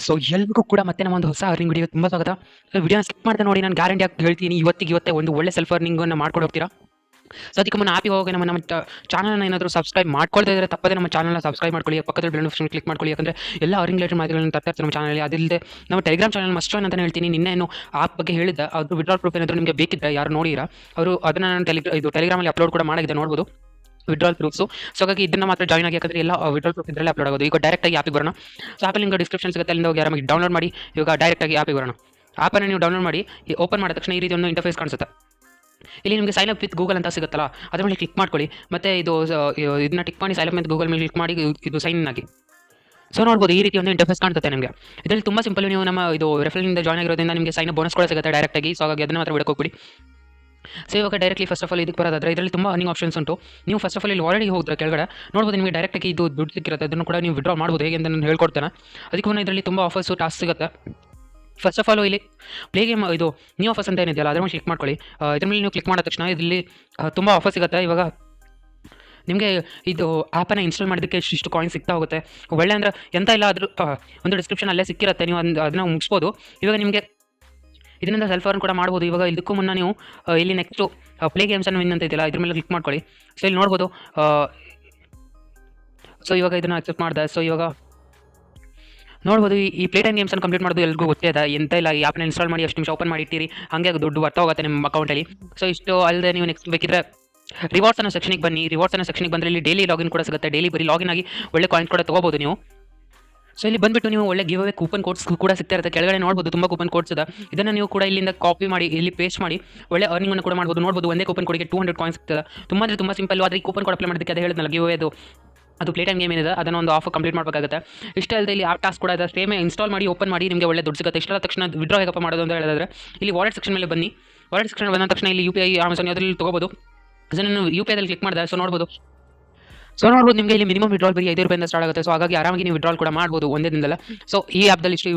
So ಎಲ್ರಿಗೂ ಕೂಡ ಮತ್ತೆ ನಮ್ಮ ಒಂದು ಹೊಸ ಅರ್ನಿಂಗ್ ವಿಡಿಯೋ ತುಂಬ ಸ್ವಾಗತ. ಸೊ ವಿಡಿಯೋನ ಸ್ಕಿಪ್ ಮಾಡ್ತಾ ನೋಡಿ, ನಾನು ಗ್ಯಾರಂಟಿ ಆಗಿ ಹೇಳ್ತೀನಿ, ಇವತ್ತೇ ಒಂದು ಒಳ್ಳೆ ಸೆಲ್ಫ್ ಅರ್ನಿಂಗನ್ನು ಮಾಡ್ಕೊಂಡು ಹೋಗ್ತೀರಾ. ಸೊ ಅದಕ್ಕೆ ಮುನ್ನ ಆಪಿಗೆ ಹೋಗಿ ನಮ್ಮ ಚಾನಲ್ನ ಏನಾದರೂ ಸಬ್ಸ್ಕ್ರೈಬ್ ಮಾಡ್ಕೊಳ್ತಾ ಇದ್ದರೆ ತಪ್ಪದೆ ನಮ್ಮ ಚಾನಲ್ನ ಸಬ್ಸ್ಕ್ರೈಬ್ ಮಾಡ್ಕೊಳ್ಳಿ, ಪಕ್ಕದಲ್ಲಿ ಬೆಲ್ ನೋಟಿಫಿಕೇಶನ್ ಕ್ಲಿಕ್ ಮಾಡ್ಕೊಳ್ಳಿ. ಯಾಕಂದರೆ ಎಲ್ಲ ಅರ್ನಿಂಗ್ ರಿಲೇಟೆಡ್ ಮಾಹಿತಿಗಳನ್ನು ತರ್ತಾ ಇರ್ತಾರೆ ನಮ್ಮ ಚಾನಲಲ್ಲಿ. ಅದಿಲ್ಲದೆ ನಮ್ಮ ಟೆಲಿಗ್ರಾಮ್ ಚಾನಲ್ ಮಸ್ಟ್ ಜಾಯ್ನ್ ಅಂತಲೇ ಹೇಳ್ತೀನಿ. ನಿನ್ನೆ ಆಪ್ ಬಗ್ಗೆ ಹೇಳಿದ್ದೆ, ಅದು ವಿಡ್ರಾಲ್ ಪ್ರೂಫ್ ಏನಾದರೂ ನಿಮಗೆ ಬೇಕಿದ್ದರೆ ಯಾರು ನೋಡಿರಾ ಅವರು ಅದನ್ನು ನಾನು ಟೆಲಿಗ್ರಾಮಲ್ಲಿ ಅಪ್ಲೋಡ್ ಕೂಡ ಮಾಡಿದ್ದೆ, ನೋಡ್ಬೋದು ವಿಡ್ರಾಲ್ ಪ್ರೂಫ್ಸು. ಸೊ ಹಾಗಾಗಿ ಇದನ್ನ ಮಾತ್ರ ಜಾಯ್ನ್ ಆಗಿ, ಯಾಕಂದರೆ ಎಲ್ಲ ವಿಡ್ರಾಲ್ ಪ್ರೂಫ್ ಇದರಲ್ಲಿ ಅಪ್ಲೋಡ್ ಆಗೋದು. ಈಗ ಡೈರೆಕ್ಟಾಗಿ ಆಪಿಗೆ ಬರೋಣ. ಸೊ ಆಪಲ್ಲಿ ನಿಮಗೆ ಡಿಸ್ಕ್ರಿಪ್ಷನ್ ಸಿಗುತ್ತೆ, ಅಲ್ಲಿಂದ ಹೋಗಿ ಆರಾಮಾಗಿ ಡೌನ್ಲೋಡ್ ಮಾಡಿ. ಇವಾಗ ಡೈರೆಕ್ಟಾಗಿ ಆಪಿಗೆ ಬರೋಣ. ಆಪನ್ನು ನೀವು ಡೌನ್ಲೋಡ್ ಮಾಡಿ ಓಪನ್ ಮಾಡಿದ ತಕ್ಷಣ ಈ ರೀತಿ ಒಂದು ಇಂಟರ್ಫೇಸ್ ಕಾಣಿಸುತ್ತೆ. ಇಲ್ಲಿ ನಿಮಗೆ ಸೈನ್ ಅಪ್ ವಿತ್ ಗೂಗಲ್ ಅಂತ ಸಿಗುತ್ತಲ್ಲ, ಅದ್ರ ಮೇಲೆ ಕ್ಲಿಕ್ ಮಾಡ್ಕೊಳ್ಳಿ. ಮತ್ತು ಇದನ್ನ ಟಿಕ್ ಮಾಡಿ ಸೈನ್ ಅಪ್ ವಿತ್ ಗೂಗಲ್ ಮೇಲೆ ಕ್ಲಿಕ್ ಮಾಡಿ ಇದು ಸೈನ್ ಇನ್ ಆಗಿ. ಸೊ ನೋಡ್ಬೋದು ಈ ರೀತಿ ಒಂದು ಇಂಟರ್ಫೇಸ್ ಕಾಣ್ತದೆ ನಿಮಗೆ. ಇದರಲ್ಲಿ ತುಂಬ ಸಿಂಪಲ್. ನೀವು ನಮ್ಮ ರೆಫರಲ್ನಿಂದ ಜಾಯ್ನ್ ಆಗಿರೋದ್ರಿಂದ ನಿಮಗೆ ಸೈನ್ ಅಪ್ ಬೋನಸ್ ಕೂಡ ಸಿಗುತ್ತೆ ಡೈರೆಕ್ಟಾಗಿ. ಸೊ ಹಾಗಾಗಿ ಅದನ್ನು ಮಾತ್ರ ಬಿಡೋಕೋಗ್ಬಿಡಿ. ಸೊ ಇವಾಗ ಡೈರೆಕ್ಟ್ಲಿ ಫಸ್ಟ್ ಆಫ್ ಆಲ್ ಇದಕ್ಕೆ ಬರೋದಾದ್ರೆ ಇದರಲ್ಲಿ ತುಂಬ ಅರ್ನಿಂಗ್ ಆಪ್ಷನ್ಸ್ ಉಂಟು. ನೀವು ಫಸ್ಟ್ ಆಫ್ ಆಲ್ ಇಲ್ಲಿ ಆಲ್ರೆಡಿ ಹೋದ್ರೆ ಕೆಳಗಡೆ ನೋಡ್ಬೋದು, ನಿಮಗೆ ಡೈರೆಕ್ಟಾಗಿ ಇದು ದುಡ್ಡು ಸಿಕ್ಕಿರುತ್ತೆ. ಅದನ್ನು ಕೂಡ ನೀವು ವಿಡ್ರಾ ಮಾಡ್ಬೋದು ಹೇಗೆ ಅಂತ ನಾನು ಹೇಳ್ಕೊಡ್ತೇನೆ. ಅದಕ್ಕೆ ಮುನ್ನ ಇದರಲ್ಲಿ ತುಂಬ ಆಫರ್ಸು ಟಾಸ್ಕ್ ಸಿಗುತ್ತೆ. ಫಸ್ಟ್ ಆಫ್ ಆಲ್ ಇಲ್ಲಿ ಪ್ಲೇ ಗೇಮ್ ಇದು ನ್ಯೂ ಆಫರ್ಸ್ ಅಂತ ಏನಿದೆಯಲ್ಲ ಅದ್ರ ಮೇಲೆ ಕ್ಲಿಕ್ ಮಾಡ್ಕೊಳ್ಳಿ. ಇದ್ರ ಮೇಲೆ ನೀವು ಕ್ಲಿಕ್ ಮಾಡಿದ ತಕ್ಷಣ ಇಲ್ಲಿ ತುಂಬ ಆಫರ್ ಸಿಗುತ್ತೆ. ಇವಾಗ ನಿಮಗೆ ಇದು ಆ್ಯಪನ್ನು ಇನ್ಸ್ಟಾಲ್ ಮಾಡೋದಕ್ಕೆ ಇಷ್ಟು ಕಾಯಿನ್ ಸಿಗ್ತಾ ಹೋಗುತ್ತೆ. ಒಳ್ಳೆ ಅಂದರೆ ಎಂತ ಇಲ್ಲ, ಅದ್ರ ಒಂದು ಡಿಸ್ಕ್ರಿಪ್ಷನ್ ಅಲ್ಲೇ ಸಿಕ್ಕಿರುತ್ತೆ, ನೀವು ಅದನ್ನು ಮುಗಿಸ್ಬೋದು. ಇವಾಗ ನಿಮಗೆ ಇದರಿಂದ ಸೆಲ್ಫ್ ಅರ್ನ್ ಕೂಡ ಮಾಡ್ಬೋದು. ಇವಾಗ ಇದಕ್ಕೂ ಮುನ್ನ ನೀವು ಇಲ್ಲಿ ನೆಕ್ಸ್ಟು ಪ್ಲೇ ಗೇಮ್ಸ್ ಅನ್ನು ವಿನ್ ಅಂತ ಇದೆಯಲ್ಲ, ಇದ್ರ ಮೇಲೆ ಕ್ಲಿಕ್ ಮಾಡ್ಕೊಳ್ಳಿ. ಸೊ ಇಲ್ಲಿ ನೋಡ್ಬೋದು. ಸೊ ಇವಾಗ ಇದನ್ನು ಅಕ್ಸೆಪ್ಟ್ ಮಾಡಿದೆ. ಸೊ ಇವಾಗ ನೋಡ್ಬೋದು ಈ ಪ್ಲೇ ಟೈಮ್ ಗೇಮ್ಸನ್ನು ಕಂಪ್ಲೀಟ್ ಮಾಡೋದು ಎಲ್ರಿಗೂ ಗೊತ್ತೇ ಇದೆ. ಎಂತ ಇಲ್ಲ, ಈ ಆ್ಯಪ್ನ ಇನ್ಸ್ಟಾಲ್ ಮಾಡಿ ಅಷ್ಟು ನಿಮಿಷ ಓಪನ್ ಮಾಡಿ ಇಟ್ಟಿರಿ, ಹಾಗೆ ದುಡ್ಡು ಬರ್ತಾ ಹೋಗುತ್ತೆ ನಿಮ್ಮ ಅಕೌಂಟಲ್ಲಿ. ಸೊ ಇಷ್ಟು ಅಲ್ಲದೆ ನೀವು ನೆಕ್ಸ್ಟ್ ಬೇಕಿದ್ರೆ ರಿವಾರ್ಡ್ಸ್ ಅನ್ನೋ ಸೆಕ್ಷನಿಗೆ ಬನ್ನಿ. ರಿವಾರ್ಡ್ಸ್ ಅನ್ನೋ ಸೆಕ್ಷನಿಗೆ ಬಂದರೆ ಇಲ್ಲಿ ಡೈಲಿ ಲಾಗಿನ್ ಕೂಡ ಸಿಗುತ್ತೆ. ಡೈಲಿ ಬರೀ ಲಾಗಿನ್ ಆಗಿ ಒಳ್ಳೆ ಕಾಯಿನ್ ಕೂಡ ತೊಗೋಬೋದು ನೀವು. ಸೊ ಇಲ್ಲಿ ಬಂದುಬಿಟ್ಟು ನೀವು ಒಳ್ಳೆ ಗಿವ್ ಅವೇ ಕೂಪನ್ ಕೋಡ್ಸ್ ಕೂಡ ಸಿಗ್ತಾ ಇರುತ್ತೆ. ಕೆಳಗಡೆ ನೋಡ್ಬೋದು ತುಂಬ ಕೂಪನ್ ಕೋಡ್ಸ್ ಇದೆ. ಇದನ್ನು ನೀವು ಕೂಡ ಇಲ್ಲಿಂದ ಕಾಪಿ ಮಾಡಿ ಇಲ್ಲಿ ಪೇಸ್ಟ್ ಮಾಡಿ ಒಳ್ಳೆ ಅರ್ನಿಂಗನ್ನು ಕೂಡ ಮಾಡ್ಬೋದು. ನೋಡ್ಬೋದು ಒಂದೇ ಕೂಪನ್ ಕೋಡಿಗೆ 200 ಕಾಯಿನ್ ಸಿಗ್ತದೆ. ತುಂಬ ಅಂದರೆ ತುಂಬ ಸಿಂಪಲ್. ಆದರೆ ಈ ಕೂಪನ್ ಕೋಡ್ ಅಪ್ಲೈ ಮಾಡೋದಕ್ಕೆ ಅದೇ ಹೇಳಿದ್ನಲ್ಲ, ಗಿವ್ ಅವೇ ಅದು ಪ್ಲೇ ಟೈಮ್ ಗೇಮ್ ಏನಿದೆ ಅದನ್ನು ಒಂದು ಆಫರ್ ಕಂಪ್ಲೀಟ್ ಮಾಡಬೇಕಾಗುತ್ತೆ. ಇಷ್ಟ ಅಲ್ಲದೆ ಇಲ್ಲಿ ಆಪ್ ಟಾಸ್ಕ್ ಕೂಡ ಇದೆ. ಸೇಮ್ ಇನ್ಸ್ಟಾಲ್ ಮಾಡಿ ಓಪನ್ ಮಾಡಿ ನಿಮಗೆ ಒಳ್ಳೆ ದುಡ್ಡು ಸಿಗುತ್ತೆ. ಇಷ್ಟರ ತಕ್ಷಣ ವಿಡ್ರಾ ಹೇಗಪ್ಪ ಮಾಡೋದು ಅಂತ ಹೇಳಿದ್ರೆ ಇಲ್ಲಿ ವಾಲೆಟ್ ಸೆಕ್ಷನ್ ಮೇಲೆ ಬನ್ನಿ. ವಾಲೆಟ್ ಸೆಕ್ಷನ್ ಬಂದ ತಕ್ಷಣ ಇಲ್ಲಿ UPI ಅಮೆಝಾನ್ ಅದರಲ್ಲಿ ತೊಗೋಬೋದು. ಅದನ್ನು UPI ದಲ್ಲಿ ಕ್ಲಿಕ್ ಮಾಡಿದೆ. ಸೊ ನೋಡ್ಬೋದು ನಿಮಗೆ ಇಲ್ಲಿ ಮಿನಿಮಮ್ ವಿಡ್ರಾಲ್ ಬರೀ ₹5 ಸ್ಟಾರ್ಟ್ ಆಗುತ್ತೆ. ಸೊ ಹಾಗಾಗಿ ಆರಾಮಾಗಿ ನೀವು ವಿಡ್ರಾಲ್ ಕೂಡ ಮಾಡ್ಬೋದು ಒಂದೇ ದಿನದಲ್ಲ. ಸೊ ಈ ಆ್ಯಪ್ದಲ್ಲಿ ಇಷ್ಟು